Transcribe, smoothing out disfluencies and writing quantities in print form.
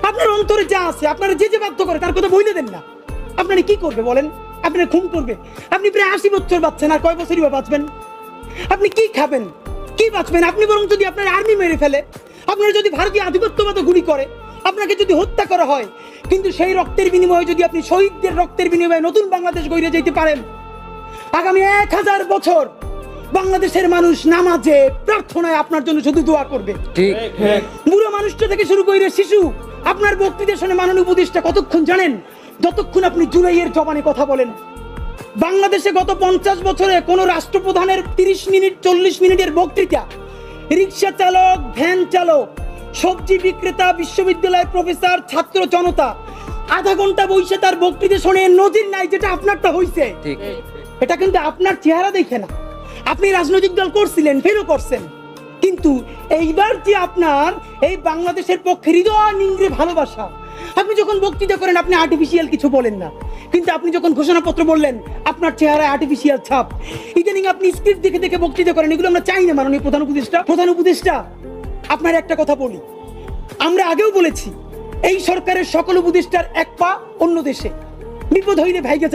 আপনার অন্তরে যা আছে, আপনারা যে যে বাধ্য করে তার কথা বইলে দেন না। আপনারা কি করবে বলেন? আপনারা খুন করবে? আপনি প্রায় 80 বছর বাঁচছেন, আর কয় বছরই বা বাঁচবেন? আপনি কি খাবেন, কি বাঁচবেন? আপনি বরং যদি আপনার আর্মি মেরে ফেলে, আপনারা যদি ভারতীয় আধিপত্যবাদ গুলি করে, আপনাকে যদি হত্যা করা হয়, কিন্তু সেই রক্তের বিনিময়ে যদি আপনি শহীদদের রক্তের বিনিময়ে নতুন বাংলাদেশ গড়ে যেতে পারেন, আগামী 1000 বছর বাংলাদেশের মানুষ নামাজে প্রার্থনায় আপনার জন্য শুধু দোয়া করবে। ঠিক। বুড়ো মানুষটা থেকে শুরু করে শিশু, আপনার বক্তৃতা শুনে মাননীয় উপদেষ্টা কতক্ষণ জানেন? যতক্ষণ আপনি জুলাইয়ের জবানে কথা বলেন। বাংলাদেশে গত 50 বছরে কোন রাষ্ট্রপ্রধানের 30 মিনিট 40 মিনিটের বক্তৃতা, রিক্সা চালক, ভ্যান চালক, সবজি বিক্রেতা, বিশ্ববিদ্যালয়ের প্রফেসর, ছাত্র জনতা আধা ঘন্টা বসে তার বক্তৃতা শুনে নজির নাই, যেটা আপনারটা হইছে। ঠিক। এটা কিন্তু আপনার চেহারা দেখে না। আপনি রাজনৈতিক দল করছিলেন, ফেরও করছেন, কিন্তু এইবার যে আপনার এই বাংলাদেশের পক্ষে হৃদয় নিংড়ে ভালোবাসা, আপনি যখন বক্তৃতা করেন আপনি আর্টিফিশিয়াল কিছু বলেন না, কিন্তু আপনি যখন ঘোষণাপত্র বললেন আপনার চেহারায় আর্টিফিশিয়াল ছাপ। ইদানিং আপনি স্ক্রিপ্ট দেখে দেখে বক্তৃতা করেন, এগুলো আমরা চাই না। মাননীয় প্রধান উপদেষ্টা আপনার একটা কথা বলি, আমরা আগেও বলেছি এই সরকারের সকল উপদেষ্টার এক পা অন্য দেশে, বিপদ হইলে ভাইগে যাবে।